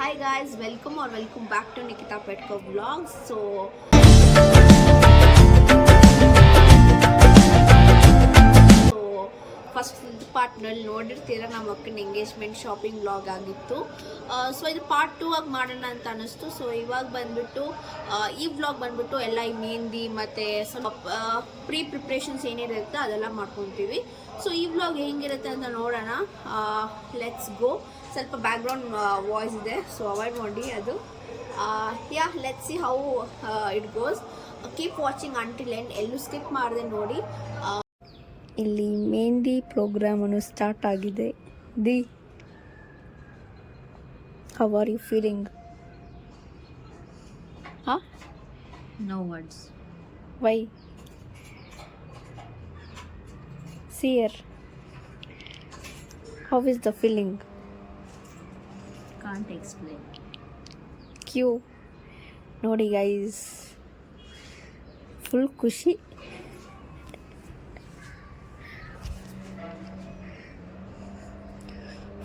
Hi guys, welcome back to Nikita Petco Vlogs. First ಪಾರ್ಟ್ನಲ್ಲಿ ನೋಡಿರ್ತೀರ ನಮ್ಮ ಅಕ್ಕನ ಎಂಗೇಜ್ಮೆಂಟ್ ಶಾಪಿಂಗ್ ವ್ಲಾಗ್ ಆಗಿತ್ತು. ಸೊ ಇದು ಪಾರ್ಟ್ 2 ಆಗಿ ಮಾಡೋಣ ಅಂತ ಅನ್ನಿಸ್ತು. ಸೊ ಇವಾಗ ಬಂದ್ಬಿಟ್ಟು ಈ ವ್ಲಾಗ್ ಬಂದ್ಬಿಟ್ಟು ಎಲ್ಲ ಈ ಮೆಹಂದಿ ಮತ್ತು ಸ್ವಲ್ಪ ಪ್ರಿಪ್ರೇಷನ್ಸ್ ಏನಿರುತ್ತೆ ಅದೆಲ್ಲ ಮಾಡ್ಕೊತೀವಿ. ಸೊ ಈ ವ್ಲಾಗ್ ಹೆಂಗಿರುತ್ತೆ ಅಂತ ನೋಡೋಣ. Let's go. ಸ್ವಲ್ಪ ಬ್ಯಾಕ್ಗ್ರೌಂಡ್ ವಾಯ್ಸ್ ಇದೆ, ಸೊ ಅವಾಯ್ಡ್ ಮಾಡಿ ಅದು. Let's see how it goes. Keep watching until end. ಎಲ್ಲೂ ಸ್ಕಿಪ್ ಮಾಡಿದೆ ನೋಡಿ. ಇಲ್ಲಿ ಮೆಹಂದಿ ಪ್ರೋಗ್ರಾಮನ್ನು ಸ್ಟಾರ್ಟ್ ಆಗಿದೆ. How are you feeling? No words. Why? See here. How is the feeling? Can't explain. Queue ನೋಡಿ ಗೈಸ್, ಫುಲ್ ಖುಷಿ.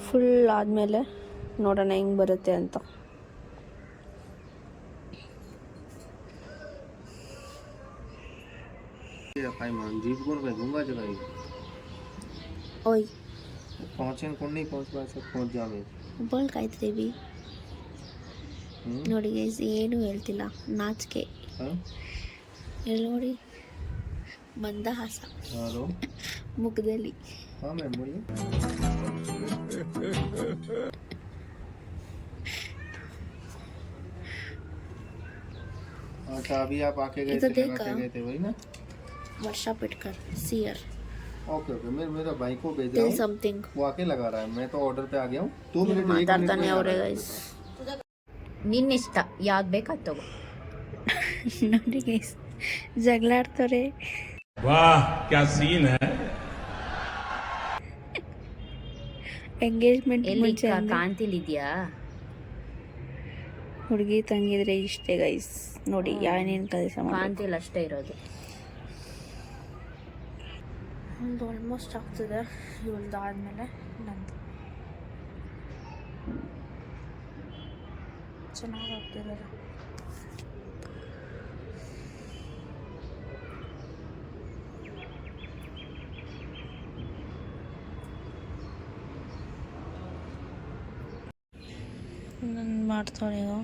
ಫುಲ್ ಆದಮೇಲೆ ನೋಡೋಣ ಹೆಂಗೆ ಬರುತ್ತೆ ಅಂತ. ಓಯ್ ಬೋಲ್ ಕಾಯ್ತೀವಿ ನೋಡಿ ಗೈಸ್, ಏನು ಹೇಳ್ತಿಲ್ಲ, ನಾಚಿಕೆ. ಎಲ್ಲಿ ನೋಡಿ ಮಂದಹಾಸ ಮುಖದಲ್ಲಿ. अच्छा, अभी आप आके गए थे, गए थे वही ना? वर्षा पिटकर सीयर. ओके मेरा भाई को भेजा हूं, समथिंग वो आके लगा रहा है. मैं तो ऑर्डर पे आ गया हूँ. 2 मिनट ಮಾತಾಡ್ತಾನೆ ಅವರೇ ಗೈಸ್. ನಿನ್ನಿಷ್ಟ, ಯಾವ್ದು ಬೇಕಾದ್ ತಗೋ. ನೋಡಿ ಗೈಸ್, ಜಗಳಾಡ್ತಾರೆ. वाह क्या सीन है. ಎಂಗೇಜ್ಮೆಂಟ್ ಎಲ್ಲಿ ಮುಂಚೆ ಕಾಂತಿಲಿದ್ಯಾ? ಹುಡುಗಿ ತಂಗಿದ್ರೆ ಇಷ್ಟೇ ಗೈಸ್. ನೋಡಿ ಏನೇನು ಕೆಲಸ ಕಾಂತಿಲ್ ಅಷ್ಟೇ ಇರೋದು. ಒಂದು ಆಲ್ಮೋಸ್ಟ್ ಆಗ್ತದೆ ಇವಳ್ದಾದ್ಮೇಲೆ ನಂದು. ಚೆನ್ನಾಗಿ ಆಗ್ತಿದ್ದಾರೆ. ನಾನು ಮಾಡ್ತಾಳೆ ಈಗ.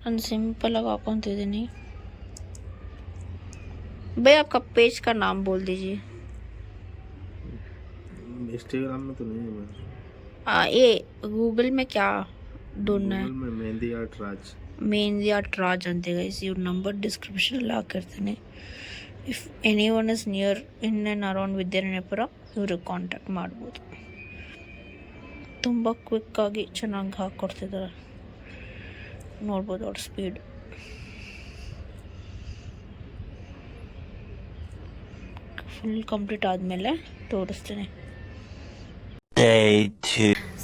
ನಾನು सिंपल हाकोंतिದ್ದೀನಿ. भैया आपका पेज का नाम बोल दीजिए. इंस्टाग्राम में तो नहीं है मैं. ये गूगल में क्या ढूंढना है? में मेहंदी आर्ट राज. मेहंदी आर्ट राज अंते गाइस. इವ್ರ ನಂಬರ್ ಡಿಸ್ಕ್ರಿಪ್ಷನಲ್ಲಿ ಹಾಕಿರ್ತೀನಿ. If any one is near in and around Vidyaranyapura, ಇವ್ರಿಗೆ ಕಾಂಟ್ಯಾಕ್ಟ್ ಮಾಡ್ಬೋದು. ತುಂಬ ಕ್ವಿಕ್ಕಾಗಿ ಚೆನ್ನಾಗಿ ಹಾಕ್ಕೊಡ್ತಿದ್ದಾರೆ, ನೋಡ್ಬೋದು ಅವ್ರ ಸ್ಪೀಡ್. ಫುಲ್ ಕಂಪ್ಲೀಟ್ ಆದಮೇಲೆ ತೋರಿಸ್ತೀನಿ.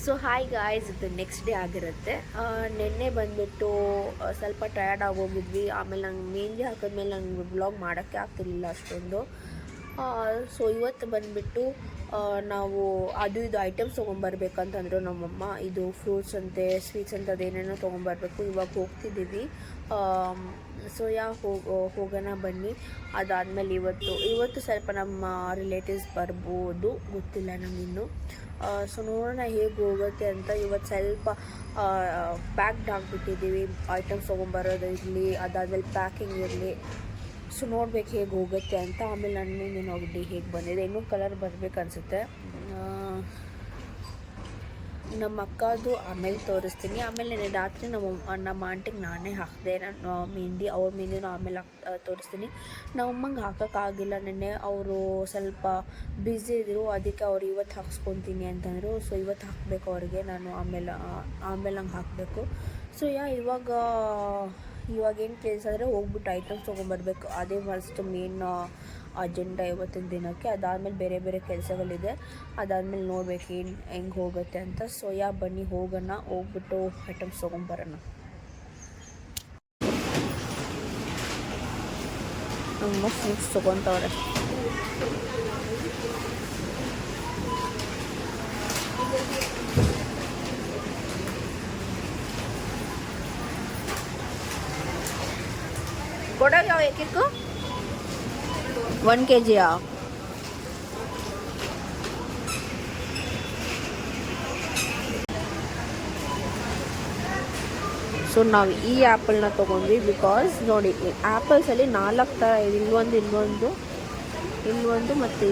ಸೊ ಹಾಯ್ ಗಾಯ್ಸ್, ಇದು ನೆಕ್ಸ್ಟ್ ಡೇ ಆಗಿರುತ್ತೆ. ನಿನ್ನೆ ಬಂದುಬಿಟ್ಟು ಸ್ವಲ್ಪ ಟಯರ್ಡ್ ಆಗೋಗಿದ್ವಿ. ಆಮೇಲೆ ನಂಗೆ ಮೆಹಂದಿ ಹಾಕಿದ್ಮೇಲೆ ನಂಗೆ ವ್ಲಾಗ್ ಮಾಡೋಕ್ಕೆ ಆಗ್ತಿರ್ಲಿಲ್ಲ ಅಷ್ಟೊಂದು. ಸೊ ಇವತ್ತು ಬಂದುಬಿಟ್ಟು ನಾವು ಅದು ಇದು ಐಟಮ್ಸ್ ತೊಗೊಂಬರ್ಬೇಕಂತಂದ್ರು ನಮ್ಮಮ್ಮ. ಇದು ಫ್ರೂಟ್ಸ್ ಅಂತೆ, ಸ್ವೀಟ್ಸ್ ಅಂತ ಅದೇನೇನೋ ತೊಗೊಂಬರ್ಬೇಕು. ಇವಾಗ ಹೋಗ್ತಿದ್ದೀವಿ. ಸೊ ಹೋಗೋಣ ಬನ್ನಿ. ಅದಾದಮೇಲೆ ಇವತ್ತು ಸ್ವಲ್ಪ ನಮ್ಮ ರಿಲೇಟಿವ್ಸ್ ಬರ್ಬೋದು, ಗೊತ್ತಿಲ್ಲ ನಮಗಿನ್ನು. ಸೊ ನೋಡೋಣ ಹೇಗೆ ಹೋಗುತ್ತೆ ಅಂತ. ಇವತ್ತು ಸ್ವಲ್ಪ ಪ್ಯಾಕ್ಡ್ ಆಗಿಬಿಟ್ಟಿದ್ದೀವಿ. ಐಟಮ್ಸ್ ತೊಗೊಂಬರೋದು ಇರಲಿ, ಅದಾದಮೇಲೆ ಪ್ಯಾಕಿಂಗ್ ಇರಲಿ. ಸೊ ನೋಡ್ಬೇಕು ಹೇಗೆ ಹೋಗುತ್ತೆ ಅಂತ. ಆಮೇಲೆ ನನ್ನ ಮುಂದೆ ನೋಡಿ ಹೇಗೆ ಬಂದಿದೆ. ಇನ್ನೂ ಕಲರ್ ಬರಬೇಕು ಅನಿಸುತ್ತೆ. ನಮ್ಮ ಅಕ್ಕದು ಆಮೇಲೆ ತೋರಿಸ್ತೀನಿ. ಆಮೇಲೆ ನೆನ್ನೆ ರಾತ್ರಿ ನಮ್ಮ ಆಂಟಿಗೆ ನಾನೇ ಹಾಕಿದೆ ನಾನು ಮೆಹಂದಿ. ಅವ್ರ ಮೆಹಂದಿನೂ ಆಮೇಲೆ ತೋರಿಸ್ತೀನಿ. ನಮ್ಮಮ್ಮಂಗೆ ಹಾಕೋಕ್ಕಾಗಿಲ್ಲ ನೆನ್ನೆ, ಅವರು ಸ್ವಲ್ಪ ಬ್ಯುಸಿ ಇದ್ದರು, ಅದಕ್ಕೆ ಅವ್ರು ಇವತ್ತು ಹಾಕ್ಸ್ಕೊತೀನಿ ಅಂತಂದರು. ಸೊ ಇವತ್ತು ಹಾಕಬೇಕು ಅವ್ರಿಗೆ, ನಾನು ಆಮೇಲೆ ಹಂಗೆ ಹಾಕಬೇಕು. ಸೊ ಇವಾಗೇನು ಕೆಲಸ ಅಂದರೆ ಹೋಗ್ಬಿಟ್ಟು ಐಟಮ್ಸ್ ತೊಗೊಂಬರ್ಬೇಕು. ಅದೇ ಫಸ್ಟ್ ಮೇನ್ ಅಜೆಂಡಾ ಇವತ್ತಿನ ದಿನಕ್ಕೆ. ಅದಾದಮೇಲೆ ಬೇರೆ ಬೇರೆ ಕೆಲಸಗಳಿದೆ, ಅದಾದಮೇಲೆ ನೋಡ್ಬೇಕು ಹೆಂಗೆ ಹೋಗುತ್ತೆ ಅಂತ. ಸೊ ಬನ್ನಿ ಹೋಗೋಣ, ಹೋಗ್ಬಿಟ್ಟು ಐಟಮ್ಸ್ ತೊಗೊಂಬರೋಣ. ನಮ್ಮ ಫ್ರೂಟ್ಸ್ ತೊಗೊತವ್ರೆ. ಕೊಡೋದು ಯಾವ ಏಕಕ್ಕೂ 1 kg. ಸೊ ನಾವು ಈ ಆ್ಯಪಲ್ನ ತೊಗೊಂಡ್ವಿ ಬಿಕಾಸ್ ನೋಡಿ ಆ್ಯಪಲ್ಸಲ್ಲಿ 4 ಥರ ಇದೆ. ಇಲ್ಲೊಂದು ಮತ್ತು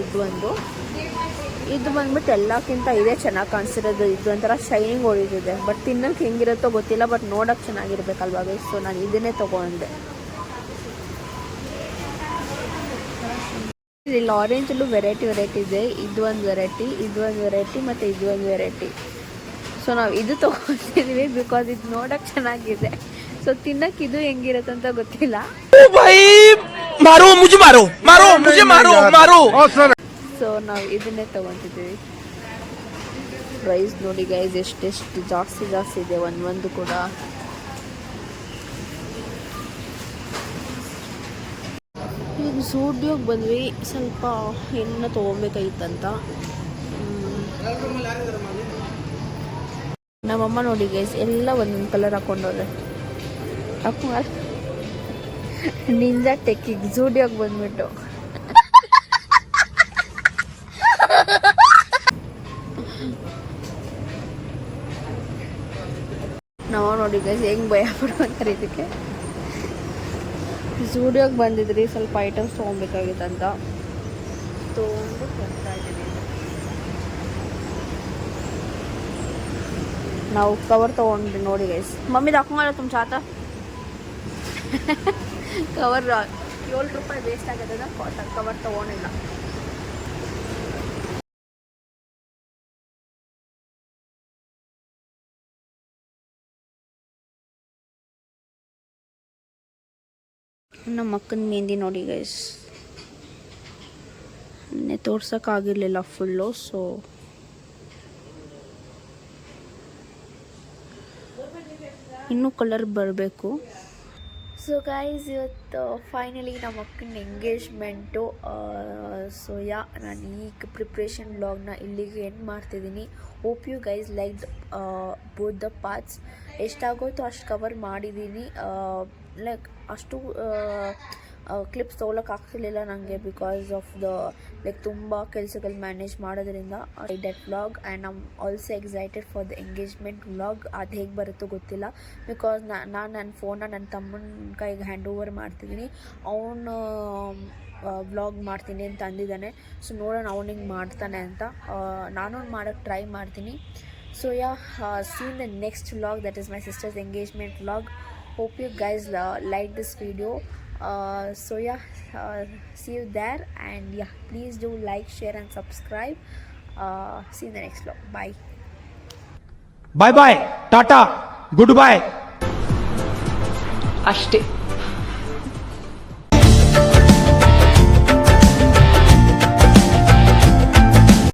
ಇದು ಬಂದ್ಬಿಟ್ಟು ಎಲ್ಲಕ್ಕಿಂತ ಇದೇ ಚೆನ್ನಾಗಿ ಕಾಣಿಸಿರೋದು. ಇದು ಒಂಥರ ಶೈನಿಂಗ್ ಹೊಡಿತಿದೆ, ಬಟ್ ತಿನ್ನೋಕ್ಕೆ ಹೆಂಗಿರುತ್ತೋ ಗೊತ್ತಿಲ್ಲ, ಬಟ್ ನೋಡೋಕ್ಕೆ ಚೆನ್ನಾಗಿರ್ಬೇಕಲ್ವಾ. ಸೊ ನಾನು ಇದನ್ನೇ ತೊಗೊಂಡೆ. ಇಲ್ಲಿ ಆರೆಂಜಲ್ಲೂ ವೆರೈಟಿ ಇದೆ. ಇದು ಒಂದು ವೆರೈಟಿ ಮತ್ತು ಇದು ಒಂದು ವೆರೈಟಿ. ಸೊ ನಾವು ಇದು ತೊಗೊತಿದ್ವಿ ಬಿಕಾಸ್ ಇದು ನೋಡೋಕ್ಕೆ ಚೆನ್ನಾಗಿದೆ. ಸೊ ತಿನ್ನಕ್ಕೆ ಇದು ಹೆಂಗಿರುತ್ತೆ ಅಂತ ಗೊತ್ತಿಲ್ಲ. ಸೊ ನಾವು ಇದನ್ನೇ ತೊಗೊತಿದ್ದೀವಿ. ಪ್ರೈಸ್ ನೋಡಿ ಗೈಸ್ ಎಷ್ಟೆಷ್ಟು ಜಾಸ್ತಿ ಇದೆ ಒಂದು ಕೂಡ. ಈಗ ಸ್ಟುಡಿಯೋಗೆ ಬಂದ್ವಿ, ಸ್ವಲ್ಪ ಹೆಣ್ಣು ತೊಗೊಬೇಕಾಗಿತ್ತಂತ. ನಮ್ಮಮ್ಮ ನೋಡಿ ಗೈಸ್ ಎಲ್ಲ ಒಂದೊಂದು ಕಲರ್ ಹಾಕೊಂಡವ್ರೆ. ನಿಂಜಾ ಟೆಕ್ಕಿಗೆ ಸ್ಟುಡಿಯೋಗೆ ಬಂದ್ಬಿಟ್ಟು ನಾವು ನೋಡಿ ಗೈಸ್ ಹೆಂಗೆ ಭಯ ಪಡುವಂತಾರೆ. ಇದಕ್ಕೆ ಸ್ಟುಡಿಯೋಗೆ ಬಂದಿದ್ರಿ, ಸ್ವಲ್ಪ ಐಟಮ್ಸ್ ತೊಗೊಬೇಕಾಗಿತ್ತಂತ ತೊಗೊಂಡು ಬರ್ತಾ ಇದ್ದೀವಿ. ನಾವು ಕವರ್ ತೊಗೊಂಡ್ರಿ ನೋಡಿ ಗೈಸ್. ಮಮ್ಮಿದು ಹಾಕೊಂಗಲ್ಲ ತುಂಬ ಚಾತ ಕವರ್ 7 ರೂಪಾಯಿ ವೇಸ್ಟ್ ಆಗಿದೆ, ಕವರ್ ತೊಗೊಂಡಿಲ್ಲ. ನಮ್ಮ ಅಕ್ಕನ ಮೆಹಂದಿ ನೋಡಿ ಗೈಸ್, ನೆನ್ನೆ ತೋರ್ಸೋಕ್ಕಾಗಿರಲಿಲ್ಲ ಫುಲ್ಲು. ಸೊ ಇನ್ನೂ ಕಲರ್ ಬರಬೇಕು. ಸೊ ಗೈಸ್ ಇವತ್ತು ಫೈನಲಿ ನಮ್ಮ ಅಕ್ಕನ ಎಂಗೇಜ್ಮೆಂಟು. ಸೊ ನಾನು ಈಗ ಪ್ರಿಪ್ರೇಷನ್ ವ್ಲಾಗ್ನ ಇಲ್ಲಿಗೆ ಎಂಡ್ ಮಾಡ್ತಿದ್ದೀನಿ. Hope you guys like both the parts. ಎಷ್ಟಾಗೋಯ್ತು ಅಷ್ಟು ಕವರ್ ಮಾಡಿದ್ದೀನಿ. ಲೈಕ್ ಅಷ್ಟು ಕ್ಲಿಪ್ಸ್ ತೊಗೊಳಕ್ಕಾಗ್ತಿರ್ಲಿಲ್ಲ ನನಗೆ ಬಿಕಾಸ್ ಆಫ್ ದ ತುಂಬ ಕೆಲಸಗಳು ಮ್ಯಾನೇಜ್ ಮಾಡೋದ್ರಿಂದ. That vlog and I'm also excited for the engagement vlog. ಅದು ಹೇಗೆ ಬರುತ್ತೋ ಗೊತ್ತಿಲ್ಲ ಬಿಕಾಸ್ ನಾನು ನನ್ನ ಫೋನ್ನ ನನ್ನ ತಮ್ಮನ ಕೈಗೆ ಹ್ಯಾಂಡ್ ಓವರ್ ಮಾಡ್ತಿದ್ದೀನಿ. ಅವನು ವ್ಲಾಗ್ ಮಾಡ್ತೀನಿ ಅಂತ ಅಂದಿದ್ದಾನೆ. ಸೊ ನೋಡೋಣ ಅವನು ಹಿಂಗೆ ಮಾಡ್ತಾನೆ ಅಂತ. ನಾನು ಮಾಡೋಕ್ಕೆ ಟ್ರೈ ಮಾಡ್ತೀನಿ. So see in the next vlog, that is my sister's engagement vlog. Hope you guys like this video. So see you there, and please do like, share and subscribe. See you in the next vlog. Bye. Bye bye, tata, goodbye. ಅಷ್ಟೇ.